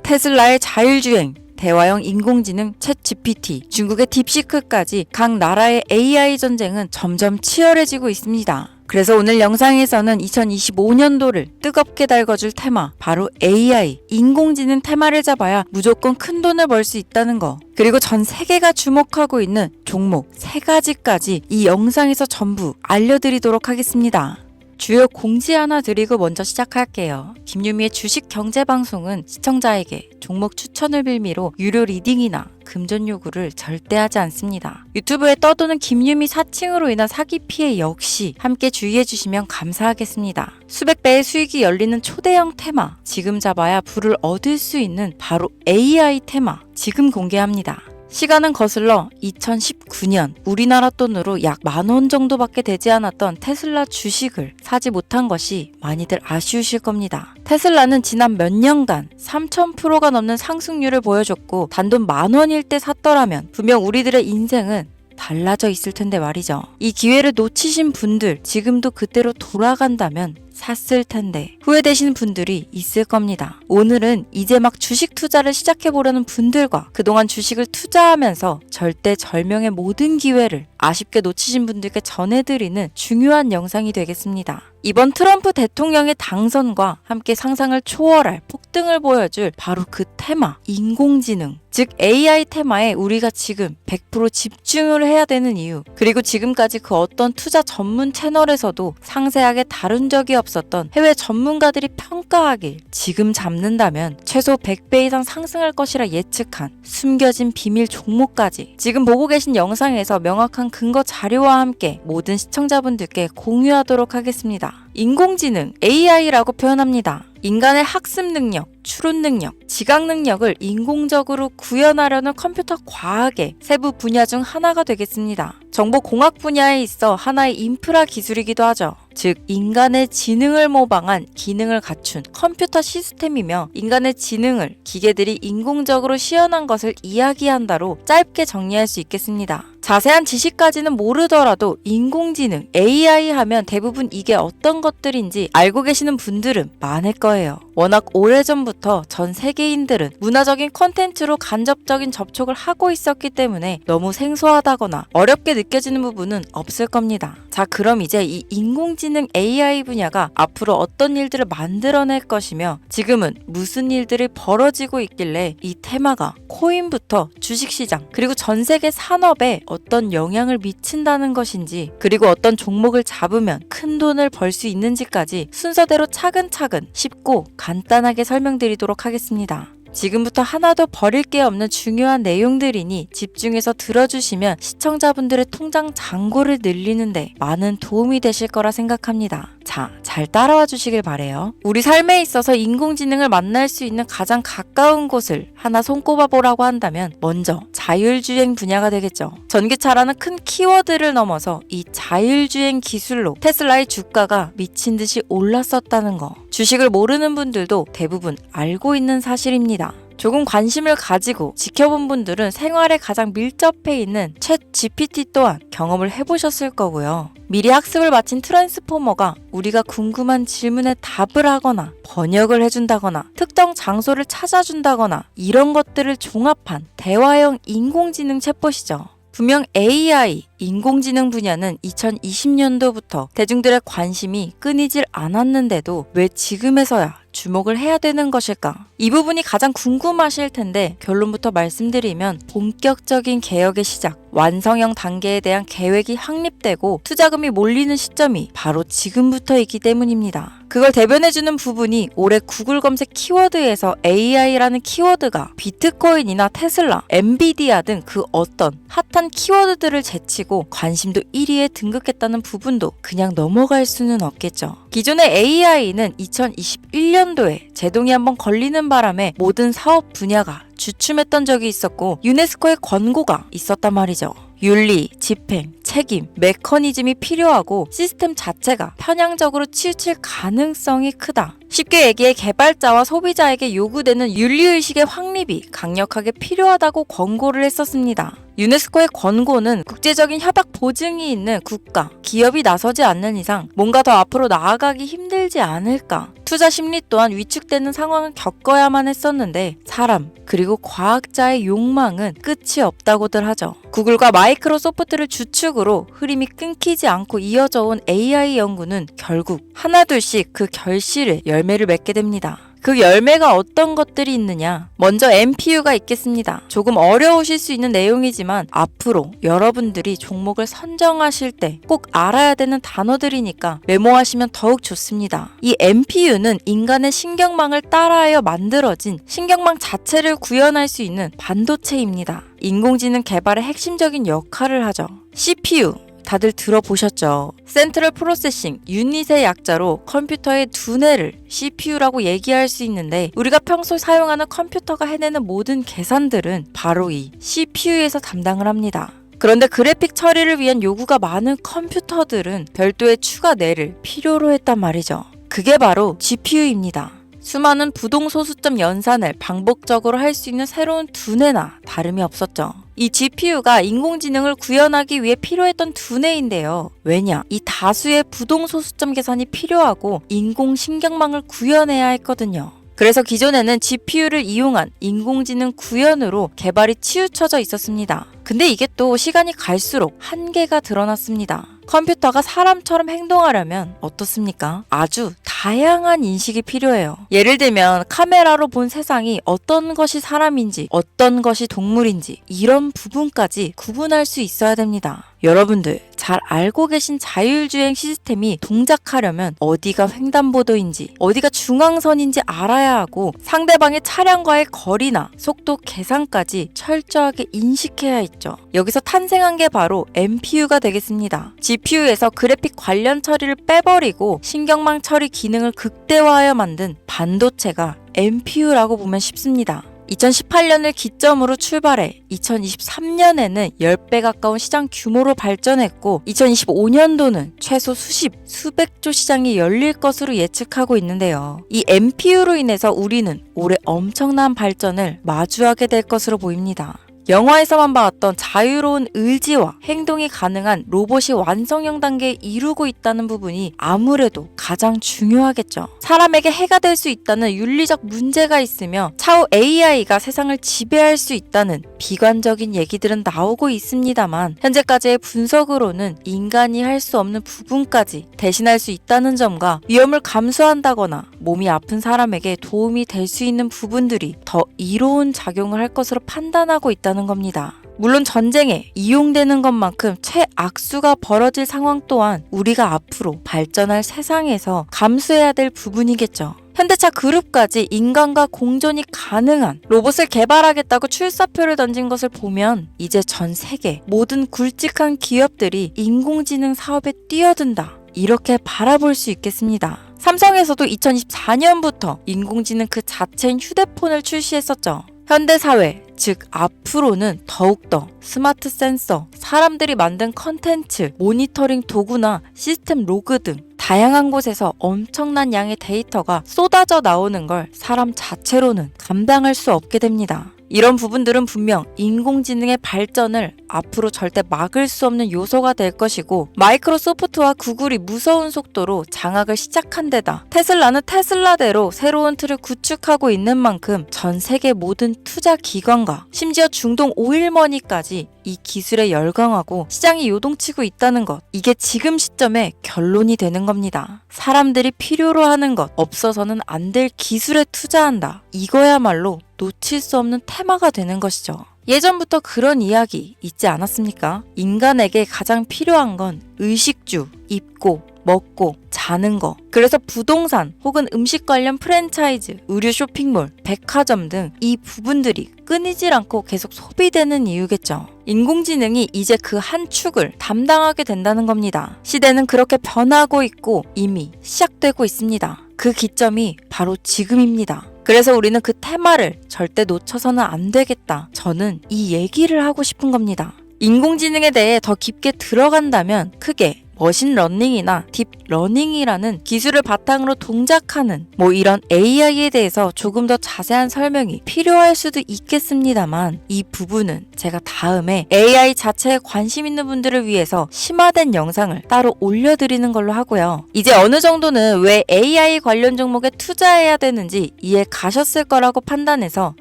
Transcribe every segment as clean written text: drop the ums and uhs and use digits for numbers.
테슬라의 자율주행, 대화형 인공지능 챗 GPT, 중국의 딥시크까지 각 나라의 AI 전쟁은 점점 치열해지고 있습니다. 그래서 오늘 영상에서는 2025년도를 뜨겁게 달궈줄 테마, 바로 AI, 인공지능 테마를 잡아야 무조건 큰 돈을 벌 수 있다는 거, 그리고 전 세계가 주목하고 있는 종목 3가지까지 이 영상에서 전부 알려드리도록 하겠습니다. 주요 공지 하나 드리고 먼저 시작할게요. 김유미의 주식 경제 방송은 시청자에게 종목 추천을 빌미로 유료 리딩이나 금전 요구를 절대 하지 않습니다. 유튜브에 떠도는 김유미 사칭으로 인한 사기 피해 역시 함께 주의해 주시면 감사하겠습니다. 수백 배의 수익이 열리는 초대형 테마, 지금 잡아야 부를 얻을 수 있는 바로 AI 테마, 지금 공개합니다. 시간은 거슬러 2019년 우리나라 돈으로 약 10,000원 정도밖에 되지 않았던 테슬라 주식을 사지 못한 것이 많이들 아쉬우실 겁니다. 테슬라는 지난 몇 년간 3000%가 넘는 상승률을 보여줬고 단돈 10,000원일 때 샀더라면 분명 우리들의 인생은 달라져 있을 텐데 말이죠. 이 기회를 놓치신 분들, 지금도 그때로 돌아간다면 샀을 텐데 후회되시는 분들이 있을 겁니다. 오늘은 이제 막 주식 투자를 시작해보려는 분들과 그동안 주식을 투자하면서 절대절명의 모든 기회를 아쉽게 놓치신 분들께 전해드리는 중요한 영상이 되겠습니다. 이번 트럼프 대통령의 당선과 함께 상상을 초월할 폭등을 보여줄 바로 그 테마, 인공지능, 즉 AI 테마에 우리가 지금 100% 집중을 해야 되는 이유, 그리고 지금까지 그 어떤 투자 전문 채널에서도 상세하게 다룬 적이 없었던 해외 전문가들이 평가하길 지금 잡는다면 최소 100배 이상 상승할 것이라 예측한 숨겨진 비밀 종목까지 지금 보고 계신 영상에서 명확한 근거 자료와 함께 모든 시청자분들께 공유하도록 하겠습니다. 인공지능, AI라고 표현합니다. 인간의 학습 능력, 추론 능력, 지각 능력을 인공적으로 구현하려는 컴퓨터 과학의 세부 분야 중 하나가 되겠습니다. 정보공학 분야에 있어 하나의 인프라 기술이기도 하죠. 즉 인간의 지능을 모방한 기능을 갖춘 컴퓨터 시스템이며 인간의 지능을 기계들이 인공적으로 시연한 것을 이야기한다로 짧게 정리할 수 있겠습니다. 자세한 지식까지는 모르더라도 인공지능, AI 하면 대부분 이게 어떤 것들인지 알고 계시는 분들은 많을 거예요. 워낙 오래전부터 전 세계인들은 문화적인 콘텐츠로 간접적인 접촉을 하고 있었기 때문에 너무 생소하다거나 어렵게 느껴지는 부분은 없을 겁니다. 자, 그럼 이제 이 인공지능 AI 분야가 앞으로 어떤 일들을 만들어낼 것이며 지금은 무슨 일들이 벌어지고 있길래 이 테마가 코인부터 주식시장 그리고 전 세계 산업에 어떤 영향을 미친다는 것인지, 그리고 어떤 종목을 잡으면 큰 돈을 벌 수 있는지까지 순서대로 차근차근 쉽고 간단하게 설명드리도록 하겠습니다. 지금부터 하나도 버릴 게 없는 중요한 내용들이니 집중해서 들어주시면 시청자분들의 통장 잔고를 늘리는데 많은 도움이 되실 거라 생각합니다. 자, 잘 따라와 주시길 바래요. 우리 삶에 있어서 인공지능을 만날 수 있는 가장 가까운 곳을 하나 손꼽아 보라고 한다면 먼저 자율주행 분야가 되겠죠. 전기차라는 큰 키워드를 넘어서 이 자율주행 기술로 테슬라의 주가가 미친 듯이 올랐었다는 거, 주식을 모르는 분들도 대부분 알고 있는 사실입니다. 조금 관심을 가지고 지켜본 분들은 생활에 가장 밀접해 있는 챗 GPT 또한 경험을 해보셨을 거고요. 미리 학습을 마친 트랜스포머가 우리가 궁금한 질문에 답을 하거나 번역을 해준다거나 특정 장소를 찾아준다거나 이런 것들을 종합한 대화형 인공지능 챗봇이죠. 분명 AI, 인공지능 분야는 2020년도부터 대중들의 관심이 끊이질 않았는데도 왜 지금에서야 주목을 해야 되는 것일까? 이 부분이 가장 궁금하실 텐데 결론부터 말씀드리면 본격적인 개혁의 시작, 완성형 단계에 대한 계획이 확립되고 투자금이 몰리는 시점이 바로 지금부터이기 때문입니다. 그걸 대변해주는 부분이 올해 구글 검색 키워드에서 AI라는 키워드가 비트코인이나 테슬라, 엔비디아 등 그 어떤 핫한 키워드들을 제치고 관심도 1위에 등극했다는 부분도 그냥 넘어갈 수는 없겠죠. 기존의 AI는 2021년도에 제동이 한번 걸리는 바람에 모든 사업 분야가 주춤했던 적이 있었고 유네스코의 권고가 있었단 말이죠. 윤리, 집행, 책임, 메커니즘이 필요하고 시스템 자체가 편향적으로 치우칠 가능성이 크다. 쉽게 얘기해 개발자와 소비자에게 요구되는 윤리의식의 확립이 강력하게 필요하다고 권고를 했었습니다. 유네스코의 권고는 국제적인 협약 보증이 있는 국가, 기업이 나서지 않는 이상 뭔가 더 앞으로 나아가기 힘들지 않을까. 투자 심리 또한 위축되는 상황을 겪어야만 했었는데 사람 그리고 과학자의 욕망은 끝이 없다고들 하죠. 구글과 마이크로소프트를 주축으로 흐름이 끊기지 않고 이어져 온 AI 연구는 결국 하나둘씩 그 결실의 열매를 맺게 됩니다. 그 열매가 어떤 것들이 있느냐? 먼저 MPU가 있겠습니다. 조금 어려우실 수 있는 내용이지만 앞으로 여러분들이 종목을 선정하실 때 꼭 알아야 되는 단어들이니까 메모하시면 더욱 좋습니다. 이 MPU는 인간의 신경망을 따라하여 만들어진 신경망 자체를 구현할 수 있는 반도체입니다. 인공지능 개발의 핵심적인 역할을 하죠. CPU 다들 들어보셨죠? 센트럴 프로세싱 유닛의 약자로 컴퓨터의 두뇌를 CPU라고 얘기할 수 있는데 우리가 평소 사용하는 컴퓨터가 해내는 모든 계산들은 바로 이 CPU에서 담당을 합니다. 그런데 그래픽 처리를 위한 요구가 많은 컴퓨터들은 별도의 추가 뇌를 필요로 했단 말이죠. 그게 바로 GPU입니다. 수많은 부동소수점 연산을 반복적으로 할 수 있는 새로운 두뇌나 다름이 없었죠. 이 GPU가 인공지능을 구현하기 위해 필요했던 두뇌인데요. 왜냐? 이 다수의 부동소수점 계산이 필요하고 인공신경망을 구현해야 했거든요. 그래서 기존에는 GPU를 이용한 인공지능 구현으로 개발이 치우쳐져 있었습니다. 근데 이게 또 시간이 갈수록 한계가 드러났습니다. 컴퓨터가 사람처럼 행동하려면 어떻습니까? 아주 다양한 인식이 필요해요. 예를 들면 카메라로 본 세상이 어떤 것이 사람인지 어떤 것이 동물인지 이런 부분까지 구분할 수 있어야 됩니다. 여러분들 잘 알고 계신 자율주행 시스템이 동작하려면 어디가 횡단보도인지 어디가 중앙선인지 알아야 하고 상대방의 차량과의 거리나 속도 계산까지 철저하게 인식해야 있죠. 여기서 탄생한 게 바로 MPU가 되겠습니다. GPU에서 그래픽 관련 처리를 빼버리고 신경망 처리 기능을 극대화하여 만든 반도체가 MPU라고 보면 쉽습니다. 2018년을 기점으로 출발해 2023년에는 10배 가까운 시장 규모로 발전했고 2025년도는 최소 수백조 시장이 열릴 것으로 예측하고 있는데요. 이 MPU로 인해서 우리는 올해 엄청난 발전을 마주하게 될 것으로 보입니다. 영화에서만 봤던 자유로운 의지와 행동이 가능한 로봇이 완성형 단계에 이루고 있다는 부분이 아무래도 가장 중요하겠죠. 사람에게 해가 될 수 있다는 윤리적 문제가 있으며 차후 AI가 세상을 지배할 수 있다는 비관적인 얘기들은 나오고 있습니다만 현재까지의 분석으로는 인간이 할 수 없는 부분까지 대신할 수 있다는 점과 위험을 감수한다거나 몸이 아픈 사람에게 도움이 될 수 있는 부분들이 더 이로운 작용을 할 것으로 판단하고 있다는 겁니다. 물론 전쟁에 이용되는 것만큼 최악수가 벌어질 상황 또한 우리가 앞으로 발전할 세상에서 감수해야 될 부분이겠죠. 현대차 그룹까지 인간과 공존이 가능한 로봇을 개발하겠다고 출사표를 던진 것을 보면 이제 전 세계 모든 굵직한 기업들이 인공지능 사업에 뛰어든다. 이렇게 바라볼 수 있겠습니다. 삼성에서도 2024년부터 인공지능 그 자체인 휴대폰을 출시했었죠. 현대사회, 즉 앞으로는 더욱더 스마트 센서, 사람들이 만든 컨텐츠, 모니터링 도구나 시스템 로그 등 다양한 곳에서 엄청난 양의 데이터가 쏟아져 나오는 걸 사람 자체로는 감당할 수 없게 됩니다. 이런 부분들은 분명 인공지능의 발전을 앞으로 절대 막을 수 없는 요소가 될 것이고 마이크로소프트와 구글이 무서운 속도로 장악을 시작한 데다 테슬라는 테슬라대로 새로운 틀을 구축하고 있는 만큼 전 세계 모든 투자 기관과 심지어 중동 오일머니까지 이 기술에 열광하고 시장이 요동치고 있다는 것, 이게 지금 시점에 결론이 되는 겁니다. 사람들이 필요로 하는 것, 없어서는 안 될 기술에 투자한다. 이거야말로 놓칠 수 없는 테마가 되는 것이죠. 예전부터 그런 이야기 있지 않았습니까? 인간에게 가장 필요한 건 의식주, 입고, 먹고, 자는 거. 그래서 부동산 혹은 음식 관련 프랜차이즈, 의류 쇼핑몰, 백화점 등 이 부분들이 끊이질 않고 계속 소비되는 이유겠죠. 인공지능이 이제 그 한 축을 담당하게 된다는 겁니다. 시대는 그렇게 변하고 있고 이미 시작되고 있습니다. 그 기점이 바로 지금입니다. 그래서 우리는 그 테마를 절대 놓쳐서는 안 되겠다. 저는 이 얘기를 하고 싶은 겁니다. 인공지능에 대해 더 깊게 들어간다면 크게 머신러닝이나 딥러닝이라는 기술을 바탕으로 동작하는 이런 AI에 대해서 조금 더 자세한 설명이 필요할 수도 있겠습니다만 이 부분은 제가 다음에 AI 자체에 관심 있는 분들을 위해서 심화된 영상을 따로 올려드리는 걸로 하고요. 이제 어느 정도는 왜 AI 관련 종목에 투자해야 되는지 이해 가셨을 거라고 판단해서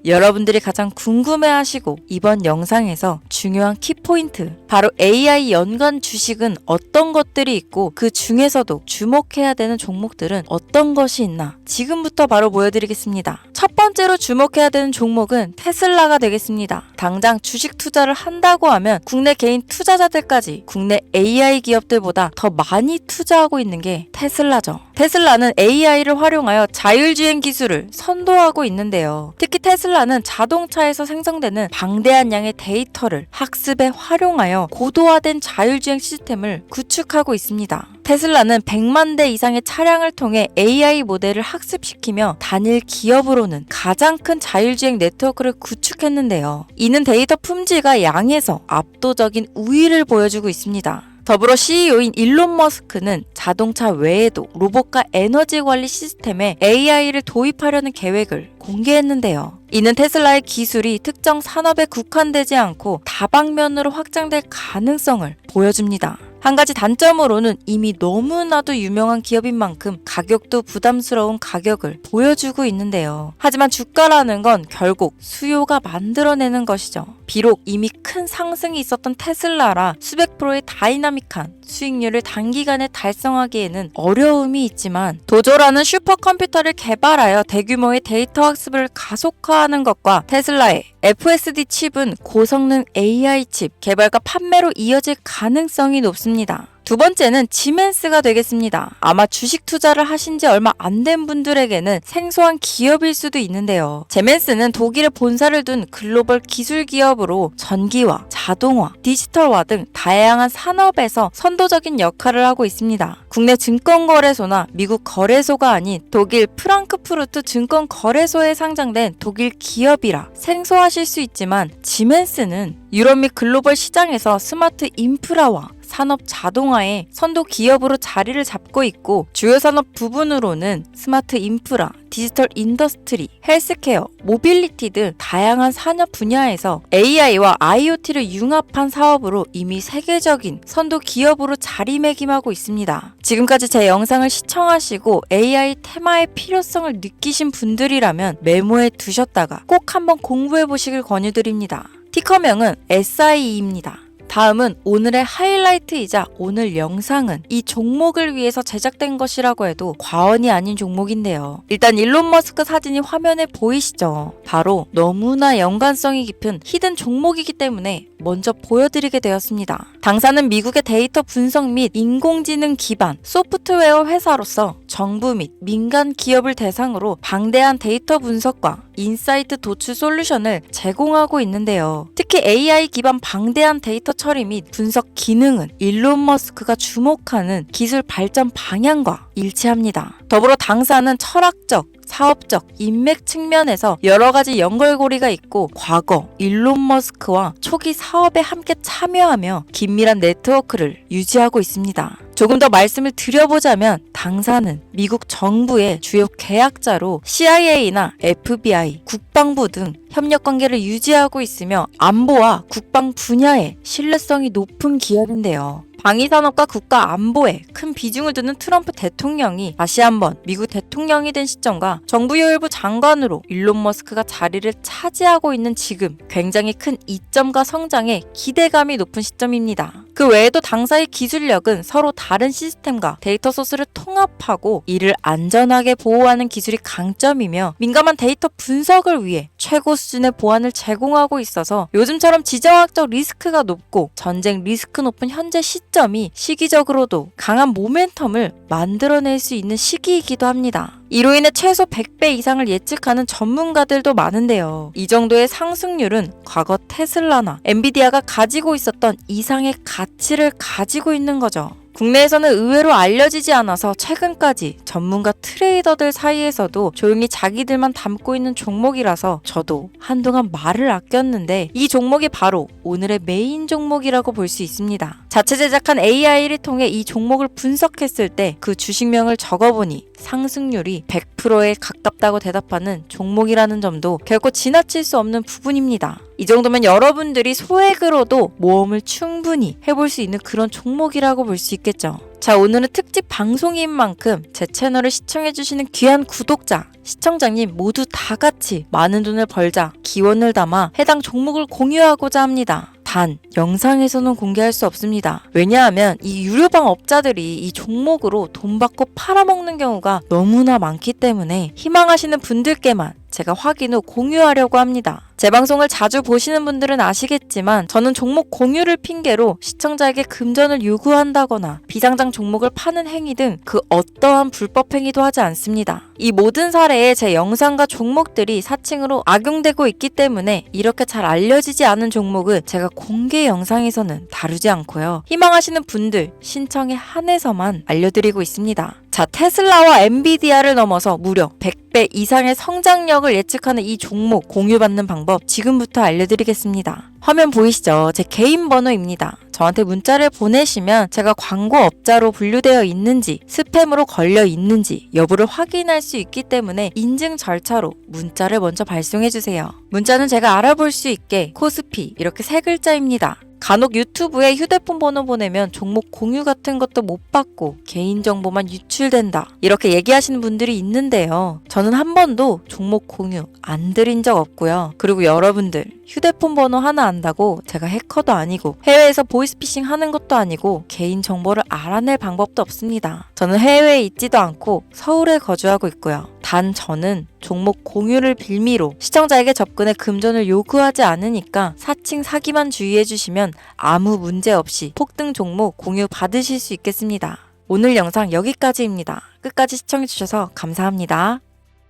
여러분들이 가장 궁금해하시고 이번 영상에서 중요한 키포인트, 바로 AI 연관 주식은 어떤 것들이 있고 그 중에서도 주목해야 되는 종목들은 어떤 것이 있나 지금부터 바로 보여드리겠습니다. 첫 번째로 주목해야 되는 종목은 테슬라가 되겠습니다. 당장 주식 투자를 한다고 하면 국내 개인 투자자들까지 국내 AI 기업들보다 더 많이 투자하고 있는 게 테슬라죠. 테슬라는 AI를 활용하여 자율주행 기술을 선도하고 있는데요. 특히 테슬라는 자동차에서 생성되는 방대한 양의 데이터를 학습에 활용하여 고도화된 자율주행 시스템을 구축하고 있습니다. 테슬라는 100만 대 이상의 차량을 통해 AI 모델을 학습시키며 단일 기업으로는 가장 큰 자율주행 네트워크를 구축했는데요. 이는 데이터 품질과 양에서 압도적인 우위를 보여주고 있습니다. 더불어 CEO인 일론 머스크는 자동차 외에도 로봇과 에너지 관리 시스템에 AI를 도입하려는 계획을 공개했는데요. 이는 테슬라의 기술이 특정 산업에 국한되지 않고 다방면으로 확장될 가능성을 보여줍니다. 한 가지 단점으로는 이미 너무나도 유명한 기업인 만큼 가격도 부담스러운 가격을 보여주고 있는데요. 하지만 주가라는 건 결국 수요가 만들어내는 것이죠. 비록 이미 큰 상승이 있었던 테슬라라 수백 프로의 다이나믹한 수익률을 단기간에 달성하기에는 어려움이 있지만 도조라는 슈퍼컴퓨터를 개발하여 대규모의 데이터 학습을 가속화하는 것과 테슬라의 FSD 칩은 고성능 AI 칩 개발과 판매로 이어질 가능성이 높습니다. 두 번째는 지멘스가 되겠습니다. 아마 주식 투자를 하신 지 얼마 안 된 분들에게는 생소한 기업일 수도 있는데요. 지멘스는 독일에 본사를 둔 글로벌 기술 기업으로 전기화, 자동화, 디지털화 등 다양한 산업에서 선도적인 역할을 하고 있습니다. 국내 증권거래소나 미국 거래소가 아닌 독일 프랑크푸르트 증권거래소에 상장된 독일 기업이라 생소하실 수 있지만 지멘스는 유럽 및 글로벌 시장에서 스마트 인프라와 산업 자동화의 선도 기업으로 자리를 잡고 있고 주요 산업 부분으로는 스마트 인프라, 디지털 인더스트리, 헬스케어, 모빌리티 등 다양한 산업 분야에서 AI와 IoT를 융합한 사업으로 이미 세계적인 선도 기업으로 자리매김하고 있습니다. 지금까지 제 영상을 시청하시고 AI 테마의 필요성을 느끼신 분들이라면 메모해 두셨다가 꼭 한번 공부해 보시길 권유드립니다. 티커명은 SIE입니다. 다음은 오늘의 하이라이트이자 오늘 영상은 이 종목을 위해서 제작된 것이라고 해도 과언이 아닌 종목인데요. 일단 일론 머스크 사진이 화면에 보이시죠? 바로 너무나 연관성이 깊은 히든 종목이기 때문에 먼저 보여드리게 되었습니다. 당사는 미국의 데이터 분석 및 인공지능 기반 소프트웨어 회사로서 정부 및 민간 기업을 대상으로 방대한 데이터 분석과 인사이트 도출 솔루션을 제공하고 있는데요. 특히 AI 기반 방대한 데이터 처리 및 분석 기능은 일론 머스크가 주목하는 기술 발전 방향과 일치합니다. 더불어 당사는 철학적, 사업적, 인맥 측면에서 여러 가지 연결고리가 있고 과거 일론 머스크와 초기 사업에 함께 참여하며 긴밀한 네트워크를 유지하고 있습니다. 조금 더 말씀을 드려보자면 당사는 미국 정부의 주요 계약자로 CIA나 FBI, 국방부 등 협력 관계를 유지하고 있으며 안보와 국방 분야에 신뢰성이 높은 기업인데요. 방위산업과 국가 안보에 큰 비중을 두는 트럼프 대통령이 다시 한번 미국 대통령이 된 시점과 정부요일부 장관으로 일론 머스크가 자리를 차지하고 있는 지금 굉장히 큰 이점과 성장에 기대감이 높은 시점입니다. 그 외에도 당사의 기술력은 서로 다른 시스템과 데이터 소스를 통합하고 이를 안전하게 보호하는 기술이 강점이며 민감한 데이터 분석을 위해 최고 수준의 보안을 제공하고 있어서 요즘처럼 지정학적 리스크가 높고 전쟁 리스크 높은 현재 시점이 시기적으로도 강한 모멘텀을 만들어낼 수 있는 시기이기도 합니다. 이로 인해 최소 100배 이상을 예측하는 전문가들도 많은데요. 이 정도의 상승률은 과거 테슬라나 엔비디아가 가지고 있었던 이상의 가치를 가지고 있는 거죠. 국내에서는 의외로 알려지지 않아서 최근까지 전문가 트레이더들 사이에서도 조용히 자기들만 담고 있는 종목이라서 저도 한동안 말을 아꼈는데 이 종목이 바로 오늘의 메인 종목이라고 볼 수 있습니다. 자체 제작한 AI를 통해 이 종목을 분석했을 때 그 주식명을 적어보니 상승률이 100%에 가깝다고 대답하는 종목이라는 점도 결코 지나칠 수 없는 부분입니다. 이 정도면 여러분들이 소액으로도 모험을 충분히 해볼 수 있는 그런 종목이라고 볼 수 있겠죠. 자, 오늘은 특집 방송인 만큼 제 채널을 시청해주시는 귀한 구독자, 시청자님 모두 다 같이 많은 돈을 벌자 기원을 담아 해당 종목을 공유하고자 합니다. 단, 영상에서는 공개할 수 없습니다. 왜냐하면 이 유료방 업자들이 이 종목으로 돈 받고 팔아먹는 경우가 너무나 많기 때문에 희망하시는 분들께만 제가 확인 후 공유하려고 합니다. 제 방송을 자주 보시는 분들은 아시겠지만 저는 종목 공유를 핑계로 시청자에게 금전을 요구한다거나 비상장 종목을 파는 행위 등 그 어떠한 불법 행위도 하지 않습니다. 이 모든 사례에 제 영상과 종목들이 사칭으로 악용되고 있기 때문에 이렇게 잘 알려지지 않은 종목은 제가 공개 영상에서는 다루지 않고요. 희망하시는 분들 신청에 한해서만 알려드리고 있습니다. 자, 테슬라와 엔비디아를 넘어서 무려 100배 이상의 성장력을 예측하는 이 종목 공유받는 방법 지금부터 알려드리겠습니다. 화면 보이시죠? 제 개인 번호입니다. 저한테 문자를 보내시면 제가 광고업자로 분류되어 있는지 스팸으로 걸려 있는지 여부를 확인할 수 있기 때문에 인증 절차로 문자를 먼저 발송해주세요. 문자는 제가 알아볼 수 있게 코스피 이렇게 3글자입니다. 간혹 유튜브에 휴대폰 번호 보내면 종목 공유 같은 것도 못 받고 개인정보만 유출된다 이렇게 얘기하시는 분들이 있는데요. 저는 한 번도 종목 공유 안 드린 적 없고요. 그리고 여러분들 휴대폰 번호 하나 안다고 제가 해커도 아니고 해외에서 보이스피싱 하는 것도 아니고 개인정보를 알아낼 방법도 없습니다. 저는 해외에 있지도 않고 서울에 거주하고 있고요. 단 저는 종목 공유를 빌미로 시청자에게 접근해 금전을 요구하지 않으니까 사칭 사기만 주의해 주시면 아무 문제 없이 폭등 종목 공유 받으실 수 있겠습니다. 오늘 영상 여기까지입니다. 끝까지 시청해 주셔서 감사합니다.